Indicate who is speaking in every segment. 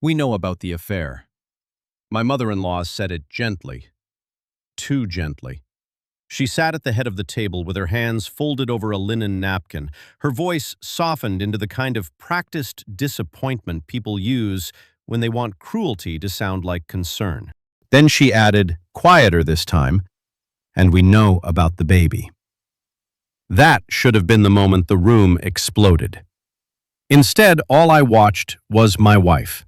Speaker 1: We know about the affair. My mother-in-law said it gently, too gently. She sat at the head of the table with her hands folded over a linen napkin. Her voice softened into the kind of practiced disappointment people use when they want cruelty to sound like concern. Then she added, quieter this time, and we know about the baby. That should have been the moment the room exploded. Instead, all I watched was my wife.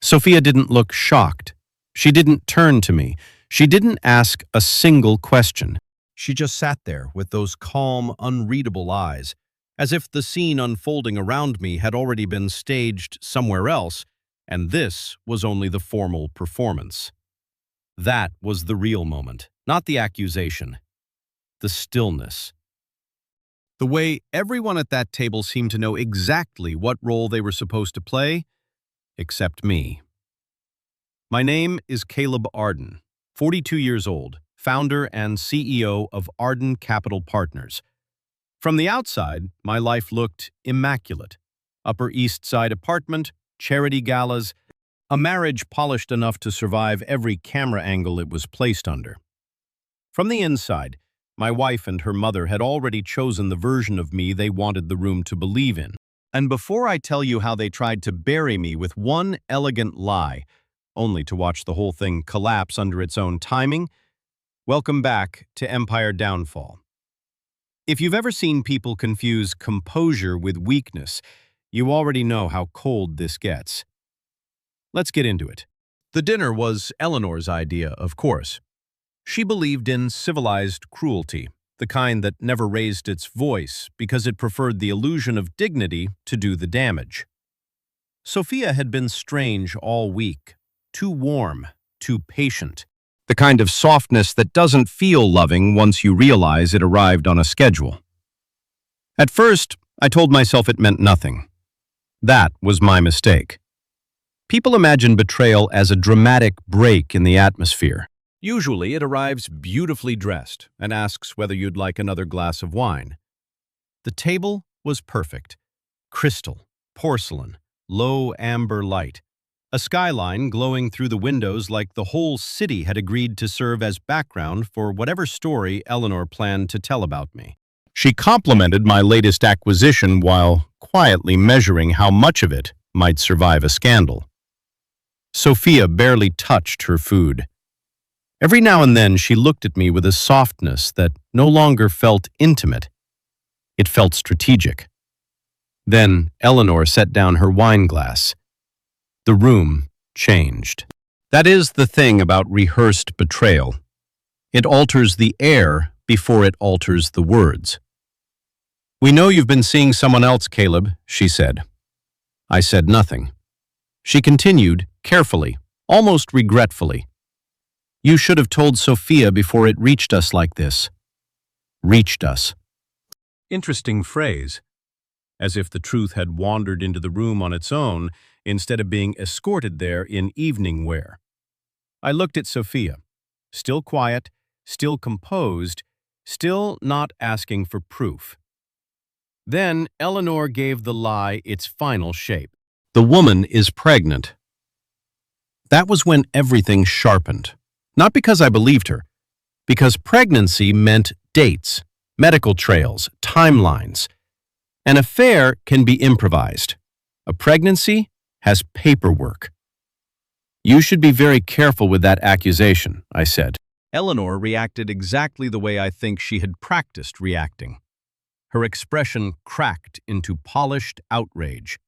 Speaker 1: Sophia didn't look shocked. She didn't turn to me. She didn't ask a single question. She just sat there with those calm, unreadable eyes, as if the scene unfolding around me had already been staged somewhere else, and this was only the formal performance. That was the real moment, not the accusation. The stillness. The way everyone at that table seemed to know exactly what role they were supposed to play, except me. My name is Caleb Arden, 42 years old, founder and CEO of Arden Capital Partners. From the outside, my life looked immaculate. Upper East Side apartment, charity galas, a marriage polished enough to survive every camera angle it was placed under. From the inside, my wife and her mother had already chosen the version of me they wanted the room to believe in. And before I tell you how they tried to bury me with one elegant lie, only to watch the whole thing collapse under its own timing, welcome back to Empire Downfall. If you've ever seen people confuse composure with weakness, you already know how cold this gets. Let's get into it. The dinner was Eleanor's idea, of course. She believed in civilized cruelty, the kind that never raised its voice because it preferred the illusion of dignity to do the damage. Sophia had been strange all week, too warm, too patient. The kind of softness that doesn't feel loving once you realize it arrived on a schedule. At first, I told myself it meant nothing. That was my mistake. People imagine betrayal as a dramatic break in the atmosphere. Usually, it arrives beautifully dressed and asks whether you'd like another glass of wine. The table was perfect. Crystal, porcelain, low amber light. A skyline glowing through the windows like the whole city had agreed to serve as background for whatever story Eleanor planned to tell about me. She complimented my latest acquisition while quietly measuring how much of it might survive a scandal. Sophia barely touched her food. Every now and then she looked at me with a softness that no longer felt intimate. It felt strategic. Then Eleanor set down her wine glass. The room changed. That is the thing about rehearsed betrayal. It alters the air before it alters the words. "We know you've been seeing someone else, Caleb," she said. I said nothing. She continued, carefully, almost regretfully. "You should have told Sophia before it reached us like this." Reached us. Interesting phrase. As if the truth had wandered into the room on its own, instead of being escorted there in evening wear. I looked at Sophia, still quiet, still composed, still not asking for proof. Then Eleanor gave the lie its final shape. "The woman is pregnant." That was when everything sharpened. Not because I believed her, because pregnancy meant dates, medical trails, timelines. An affair can be improvised. A pregnancy has paperwork. "You should be very careful with that accusation," I said. Eleanor reacted exactly the way I think she had practiced reacting. Her expression cracked into polished outrage.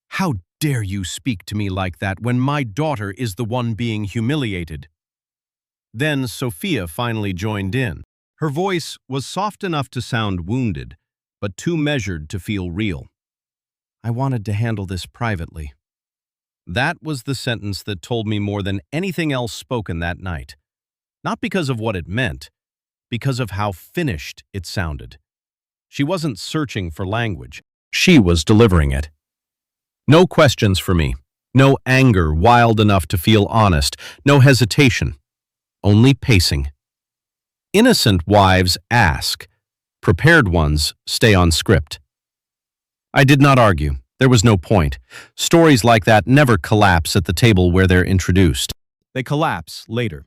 Speaker 1: "How dare you speak to me like that when my daughter is the one being humiliated?" Then Sophia finally joined in. Her voice was soft enough to sound wounded, but too measured to feel real. "I wanted to handle this privately." That was the sentence that told me more than anything else spoken that night. Not because of what it meant, because of how finished it sounded. She wasn't searching for language. She was delivering it. No questions for me. No anger wild enough to feel honest. No hesitation. Only pacing. Innocent wives ask. Prepared ones stay on script. I did not argue. There was no point. Stories like that never collapse at the table where they're introduced. They collapse later,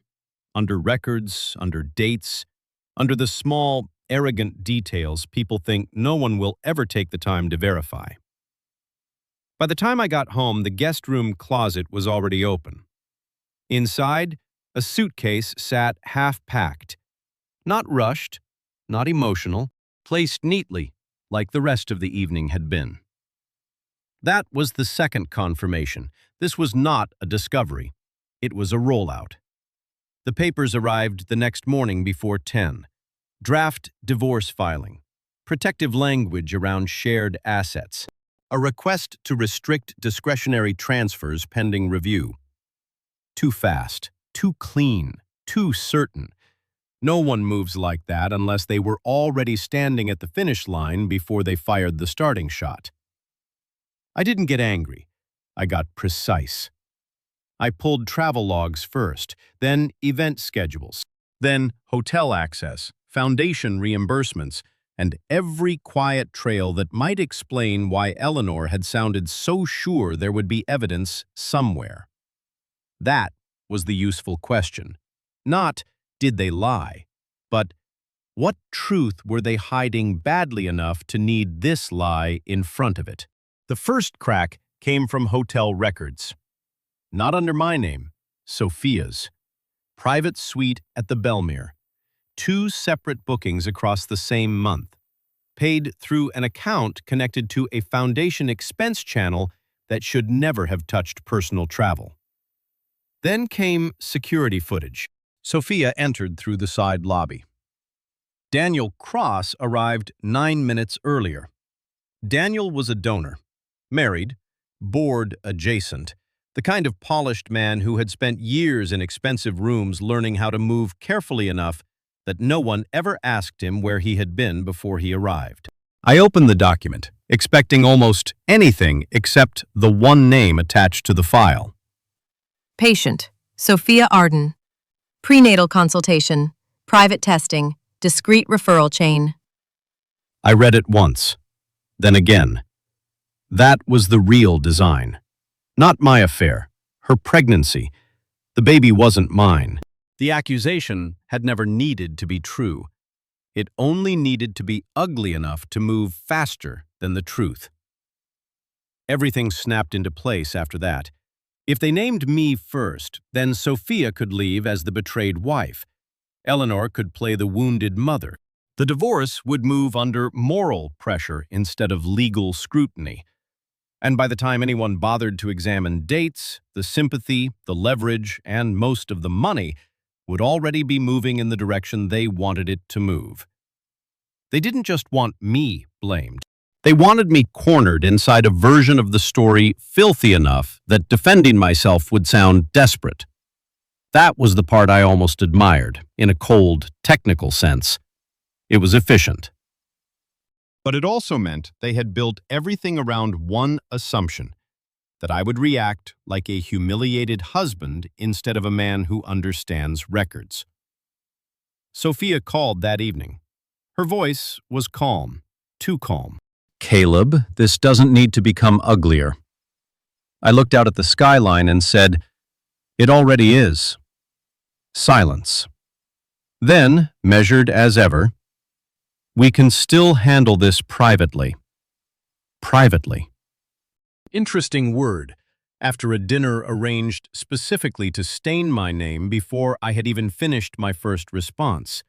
Speaker 1: under records, under dates, under the small, arrogant details people think no one will ever take the time to verify. By the time I got home, the guest room closet was already open. Inside, a suitcase sat half-packed, not rushed, not emotional, placed neatly, like the rest of the evening had been. That was the second confirmation. This was not a discovery. It was a rollout. The papers arrived the next morning before 10. Draft divorce filing, protective language around shared assets, a request to restrict discretionary transfers pending review. Too fast, too clean, too certain. No one moves like that unless they were already standing at the finish line before they fired the starting shot. I didn't get angry. I got precise. I pulled travel logs first, then event schedules, then hotel access, foundation reimbursements, and every quiet trail that might explain why Eleanor had sounded so sure there would be evidence somewhere. That was the useful question. Not, did they lie? But, what truth were they hiding badly enough to need this lie in front of it? The first crack came from hotel records. Not under my name, Sophia's. Private suite at the Belmere. 2 separate bookings across the same month. Paid through an account connected to a foundation expense channel that should never have touched personal travel. Then came security footage. Sophia entered through the side lobby. Daniel Cross arrived 9 minutes earlier. Daniel was a donor. Married, board adjacent, the kind of polished man who had spent years in expensive rooms learning how to move carefully enough that no one ever asked him where he had been before he arrived. I opened the document, expecting almost anything except the one name attached to the file.
Speaker 2: Patient, Sophia Arden. Prenatal consultation, private testing, discreet referral chain.
Speaker 1: I read it once, then again. That was the real design. Not my affair, her pregnancy. The baby wasn't mine. The accusation had never needed to be true. It only needed to be ugly enough to move faster than the truth. Everything snapped into place after that. If they named me first, then Sophia could leave as the betrayed wife. Eleanor could play the wounded mother. The divorce would move under moral pressure instead of legal scrutiny. And by the time anyone bothered to examine dates, the sympathy, the leverage, and most of the money would already be moving in the direction they wanted it to move. They didn't just want me blamed. They wanted me cornered inside a version of the story filthy enough that defending myself would sound desperate. That was the part I almost admired, in a cold, technical sense. It was efficient. But it also meant they had built everything around one assumption, that I would react like a humiliated husband instead of a man who understands records. Sophia called that evening. Her voice was calm, too calm. Caleb, this doesn't need to become uglier. I looked out at the skyline and said, it already is. Silence. Then, measured as ever, we can still handle this privately. Privately. Interesting word, after a dinner arranged specifically to stain my name before I had even finished my first response.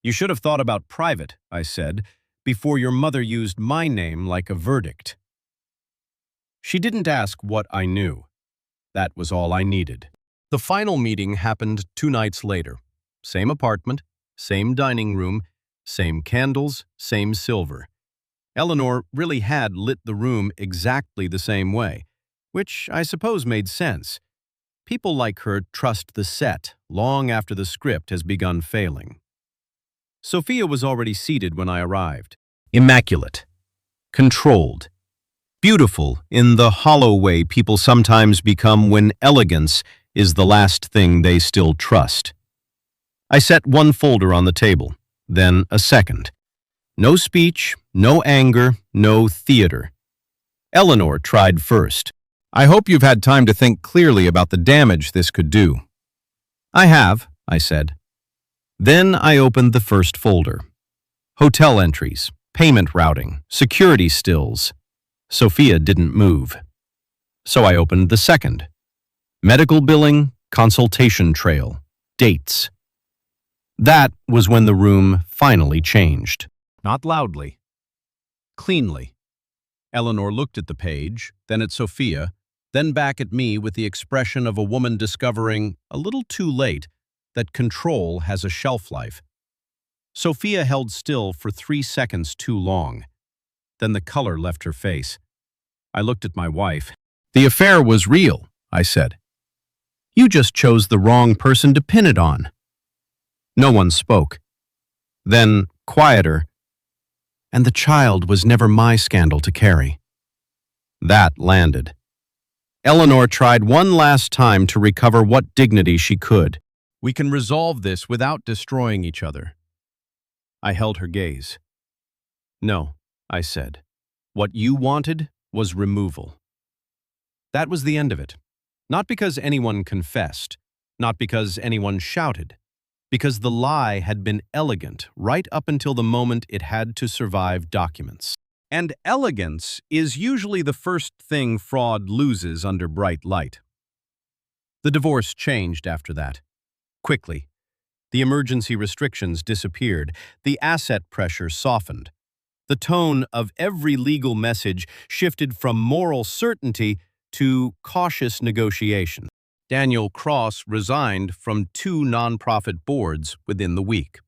Speaker 1: You should have thought about private, I said, before your mother used my name like a verdict. She didn't ask what I knew. That was all I needed. The final meeting happened 2 nights later. Same apartment, same dining room, same candles, same silver. Eleanor really had lit the room exactly the same way, which I suppose made sense. People like her trust the set long after the script has begun failing. Sophia was already seated when I arrived. Immaculate. Controlled. Beautiful in the hollow way people sometimes become when elegance is the last thing they still trust. I set one folder on the table, then a second. No speech, no anger, no theater. Eleanor tried first.
Speaker 3: I hope you've had time to think clearly about the damage this could do.
Speaker 1: I have, I said. Then I opened the first folder. Hotel entries, payment routing, security stills. Sophia didn't move. So I opened the second. Medical billing, consultation trail, dates. That was when the room finally changed.
Speaker 3: Not loudly.
Speaker 1: Cleanly. Eleanor looked at the page, then at Sophia, then back at me with the expression of a woman discovering, a little too late, that control has a shelf life. Sophia held still for 3 seconds too long. Then the color left her face. I looked at my wife.
Speaker 3: The affair was real, I said.
Speaker 1: You just chose the wrong person to pin it on. No one spoke. Then, quieter, and the child was never my scandal to carry. That landed. Eleanor tried one last time to recover what dignity she could.
Speaker 3: We can resolve this without destroying each other.
Speaker 1: I held her gaze. No, I said. What you wanted was removal. That was the end of it. Not because anyone confessed, not because anyone shouted, because the lie had been elegant right up until the moment it had to survive documents. And elegance is usually the first thing fraud loses under bright light. The divorce changed after that. Quickly. The emergency restrictions disappeared. The asset pressure softened. The tone of every legal message shifted from moral certainty to cautious negotiation. Daniel Cross resigned from 2 nonprofit boards within the week.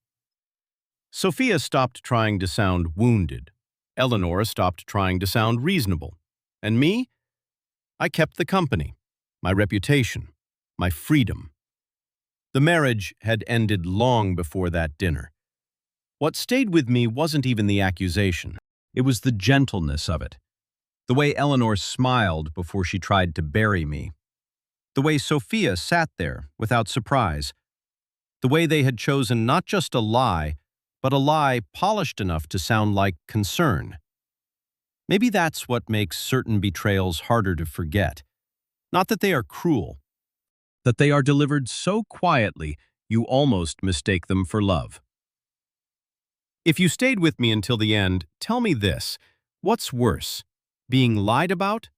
Speaker 1: Sophia stopped trying to sound wounded. Eleanor stopped trying to sound reasonable. And me? I kept the company, my reputation, my freedom. The marriage had ended long before that dinner. What stayed with me wasn't even the accusation. It was the gentleness of it. The way Eleanor smiled before she tried to bury me. The way Sophia sat there without surprise. The way they had chosen not just a lie, but a lie polished enough to sound like concern. Maybe that's what makes certain betrayals harder to forget. Not that they are cruel, that they are delivered so quietly you almost mistake them for love. If you stayed with me until the end, tell me this: what's worse, being lied about,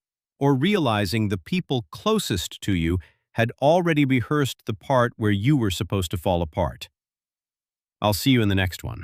Speaker 1: or realizing the people closest to you had already rehearsed the part where you were supposed to fall apart? I'll see you in the next one.